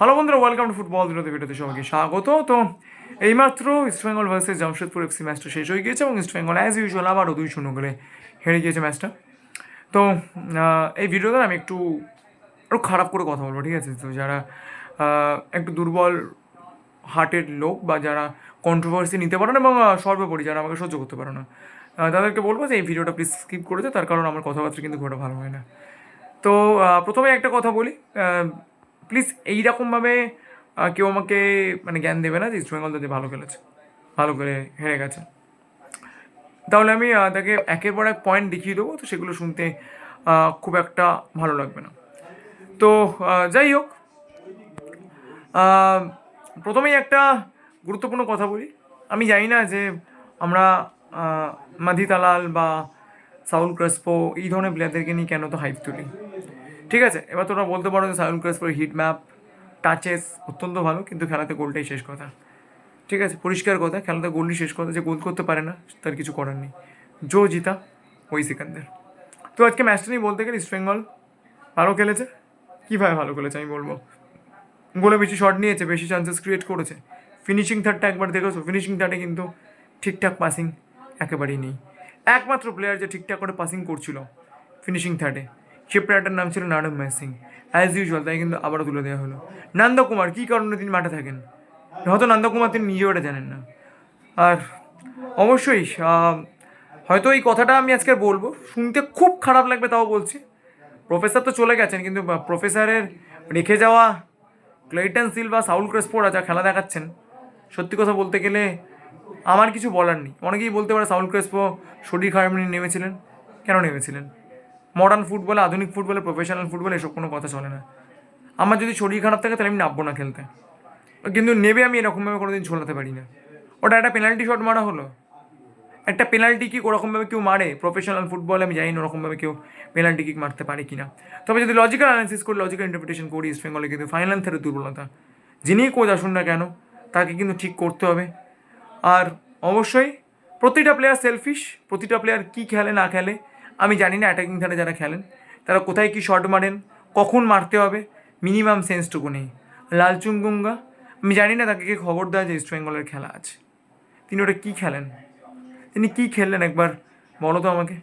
Hello বন্ধুরা, welcome to football বিনোদী ভিডিওতে সবাইকে স্বাগত। তো এইমাত্র ইস্টবেঙ্গল ভার্সেস জামশেদপুর এফসি ম্যাচটা শেষ হয়ে গিয়েছে এবং ইস্টবেঙ্গল অ্যাজ ইউজুয়াল আবারও 2-0 করে হেরে গিয়েছে ম্যাচটা। তো এই ভিডিওতে আমি একটু খারাপ করে কথা বলবো, ঠিক আছে? তো যারা একটু দুর্বল হার্টের লোক বা যারা কন্ট্রোভার্সি নিতে পারে না এবং সর্বোপরি যারা আমাকে সহ্য করতে পারে না, তাদেরকে বলবো যে এই ভিডিওটা প্লিজ স্কিপ করে দেয়, তার কারণ আমার কথাবার্তা কিন্তু খুব একটা ভালো হয় না। তো প্রথমে একটা কথা বলি, প্লিজ এইরকমভাবে কেউ আমাকে মানে জ্ঞান দেবে না যে ইস্টবেঙ্গল যদি ভালো খেলেছে, ভালো করে হেরে গেছে, তাহলে আমি তাকে একের পর এক পয়েন্ট দেখিয়ে দেবো, তো সেগুলো শুনতে খুব একটা ভালো লাগবে না। তো যাই হোক, আহ, প্রথমেই একটা গুরুত্বপূর্ণ কথা বলি। আমি জানি না যে আমরা মাধি তালাল বা সাউল ক্রেসপো এই ধরনের প্লেয়ারদেরকে নিয়ে কেন তো হাইপ তুলি। ঠিক আছে, এবার তোমরা বলতে পারো যে সাউল ক্রেসপোর হিট ম্যাপ টাচেস অত্যন্ত ভালো, কিন্তু খেলাতে গোলটাই শেষ কথা। ঠিক আছে, পরিষ্কার কথা, খেলাতে গোলই শেষ কথা। যে গোল করতে পারে না তার কিছু করার নেই, জো জিতা ওই সিকান্দার। তো আজকে ম্যাচটা নিয়ে বলতে গেলে ইস্টবেঙ্গল ভালো খেলেছে। কীভাবে ভালো খেলেছে আমি বলবো, গোলে বেশি শট নিয়েছে, বেশি চান্সেস ক্রিয়েট করেছে। ফিনিশিং থার্ডটা একবার দেখেছো, ফিনিশিং থার্ডে কিন্তু ঠিকঠাক পাসিং একেবারেই নেই। একমাত্র প্লেয়ার যে ঠিকঠাক করে পাসিং করছিল ফিনিশিং থার্ডে, সে প্লেয়ারটার নাম ছিল নারায়ণ সিং। অ্যাজ ইউজুয়াল তাই কিন্তু আবারও তুলে দেওয়া হলো। নন্দকুমার কী কারণে তিনি মাঠে থাকেন, হয়তো নন্দকুমার তিনি নিজেও এটা জানেন না। আর অবশ্যই হয়তো এই কথাটা আমি আজকে বলবো, শুনতে খুব খারাপ লাগবে, তাও বলছি। প্রফেসর তো চলে গেছেন, কিন্তু প্রফেসরের রেখে যাওয়া ক্লেইটন সিলভা, সাউল ক্রেসপোরা যা খেলা দেখাচ্ছেন, সত্যি কথা বলতে গেলে আমার কিছু বলার নেই। অনেকেই বলতে পারে সাউল ক্রেসপো শরীর খারাপ নিয়ে নেমেছিলেন। কেন নেমেছিলেন? মডার্ন ফুটবলে, আধুনিক ফুটবলে, প্রফেশনাল ফুটবলে এসব কোনো কথা চলে না। আমার যদি শরীর খারাপ থাকে তাহলে আমি নামবো না খেলতে, কিন্তু নেবে আমি এরকমভাবে কোনো দিন ঝোলাতে পারি না। ওটা একটা পেনাল্টি শট মারা হলো, একটা পেনাল্টি কিক ওরকমভাবে কেউ মারে প্রফেশনাল ফুটবলে? আমি জানি না ওরকমভাবে কেউ পেনাল্টি কিক মারতে পারে কি না। তবে যদি লজিক্যাল অ্যানালিসিস করি, লজিক্যাল ইন্টারপ্রিটেশন করি, ইস্ট বেঙ্গলে কিন্তু ফাইনাল থার্ডের দুর্বলতা, যিনিই কোচ আসুন না কেন তাকে কিন্তু ঠিক করতে হবে। আর অবশ্যই প্রতিটা প্লেয়ার সেলফিশ, প্রতিটা প্লেয়ার কী খেলে না খেলে আমি জানি না। অ্যাটাকিং থার্ডে যারা খেলেন তারা কোথায় কী শট মারেন, কখন মারতে হবে, মিনিমাম সেন্সটুকু নেই। লালচুংগুঙ্গা, আমি জানি না তাকে কে খবর দেয় যে ইস্ট বেঙ্গলের খেলা আছে, তিনি ওটা কী খেলেন, তিনি কী খেললেন একবার বলো তো আমাকে।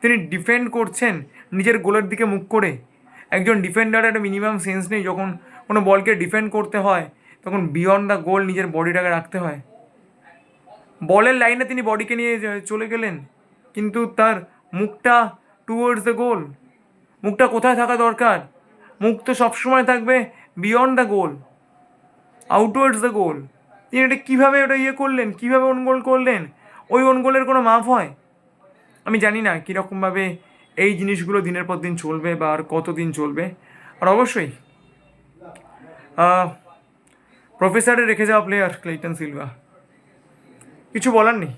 তিনি ডিফেন্ড করছেন নিজের গোলের দিকে মুখ করে। একজন ডিফেন্ডারের একটা মিনিমাম সেন্স নেই, যখন কোনো বলকে ডিফেন্ড করতে হয় তখন বিয়ন্ড দ্য গোল নিজের বডিটাকে রাখতে হয়। বলের লাইনে তিনি বডিকে নিয়ে চলে গেলেন, কিন্তু তার মুখটা টুয়ার্ডস দ্য গোল। মুখটা কোথায় থাকা দরকার? মুখ তো সবসময় থাকবে beyond the goal, outwards the goal. তিনি এটা কীভাবে ওটা করলেন, কীভাবে ওন গোল করলেন? ওই ওন গোলের কোনো মাপ হয়? আমি জানি না কীরকমভাবে এই জিনিসগুলো দিনের পর দিন চলবে বা আর কতদিন চলবে। আর অবশ্যই প্রফেসরে রেখে যাওয়া প্লেয়ার ক্লেইটন সিলভা, কিছু বলার নেই।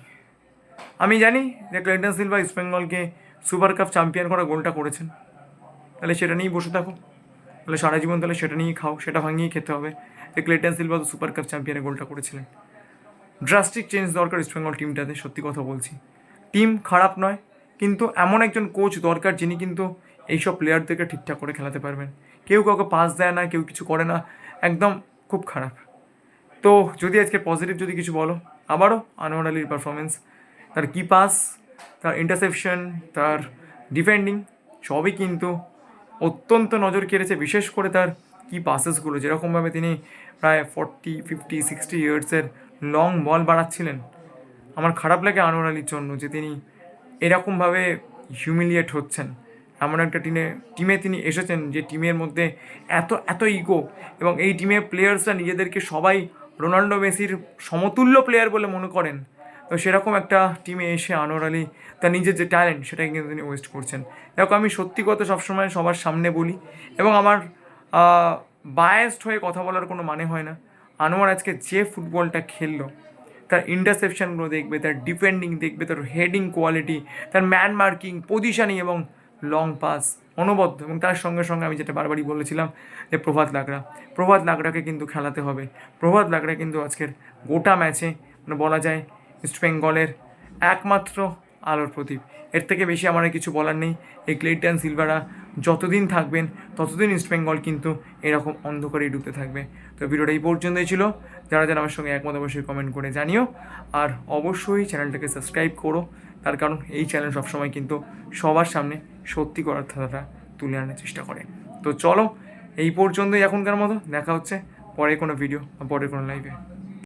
আমি জানি যে ক্লেইটন সিলভা ইস্ট বেঙ্গলকে সুপার কাপ চ্যাম্পিয়ন করা গোলটা করেছেন, তাহলে সেটা নিয়েই বসে থাকো, তাহলে সারা জীবন তাহলে সেটা নিয়েই খাও, সেটা ভাঙিয়েই খেতে হবে যে ক্লেইটন সিলভা তো সুপার কাপ চ্যাম্পিয়নের গোলটা করেছিলেন। ড্রাস্টিক চেঞ্জ দরকার ইস্ট বেঙ্গল টিমটাতে, সত্যি কথা বলছি। টিম খারাপ নয়, কিন্তু এমন একজন কোচ দরকার যিনি কিন্তু এইসব প্লেয়ারদেরকে ঠিকঠাক করে খেলাতে পারবেন। কেউ কাউকে পাস দেয় না, কেউ কিছু করে না, একদম খুব খারাপ। তো যদি আজকে পজিটিভ যদি কিছু বলো, আবারও আনোয়ার আলীর পারফরমেন্স, তার কি পাস, তার ইন্টারসেপশন, তার ডিফেন্ডিং সবই কিন্তু অত্যন্ত নজর কেড়েছে। বিশেষ করে তার কি পাসেসগুলো, যেরকমভাবে তিনি প্রায় 40, 50, 60 ইয়ার্সের লং বল বাড়াচ্ছিলেন। আমার খারাপ লাগে আনোয়ার আলীর জন্য যে তিনি এরকমভাবে হিউমিলিয়েট হচ্ছেন। এমন একটা টিমে তিনি এসেছেন যে টিমের মধ্যে এত এত ইগো, এবং এই টিমের প্লেয়ার্সরা নিজেদেরকে সবাই রোনাল্ডো মেসির সমতুল্য প্লেয়ার বলে মনে করেন। তো সেরকম একটা টিমে এসে আনোয়ার আলী তার নিজের যে ট্যালেন্ট সেটাকে কিন্তু তিনি ওয়েস্ট করছেন। দেখো, আমি সত্যি কথা সবসময় সবার সামনে বলি, এবং আমার বায়াসড হয়ে কথা বলার কোনো মানে হয় না। আনোয়ার আজকে যে ফুটবলটা খেললো, তার ইন্টারসেপশনগুলো দেখবে, তার ডিফেন্ডিং দেখবে, তার হেডিং কোয়ালিটি, তার ম্যান মার্কিং, পজিশনিং এবং লং পাস অনবদ্য। এবং তার সঙ্গে সঙ্গে আমি যেটা বারবারই বলেছিলাম যে প্রভাত লাকড়াকে কিন্তু খেলাতে হবে। প্রভাত লাকড়া কিন্তু আজকের গোটা ম্যাচে মানে বলা যায় ইস্ট বেঙ্গলের একমাত্র আলোর প্রদীপ। এর থেকে বেশি আমার কিছু বলার নেই। এই ক্লেইটন সিলভারা যতদিন থাকবেন ততদিন ইস্ট বেঙ্গল কিন্তু এরকম অন্ধকারেই ডুবতে থাকবে। তো ভিডিওটা এই পর্যন্তই ছিল। যারা যারা আমার সঙ্গে একমত অবশ্যই কমেন্ট করে জানিও, আর অবশ্যই চ্যানেলটাকে সাবস্ক্রাইব করো, তার কারণ এই চ্যানেল সবসময় কিন্তু সবার সামনে সত্যি করার ধারাটা তুলে আনার চেষ্টা করে। তো চলো এই পর্যন্তই এখনকার মতো, দেখা হচ্ছে পরে কোনো ভিডিও বা পরে কোনো লাইভে।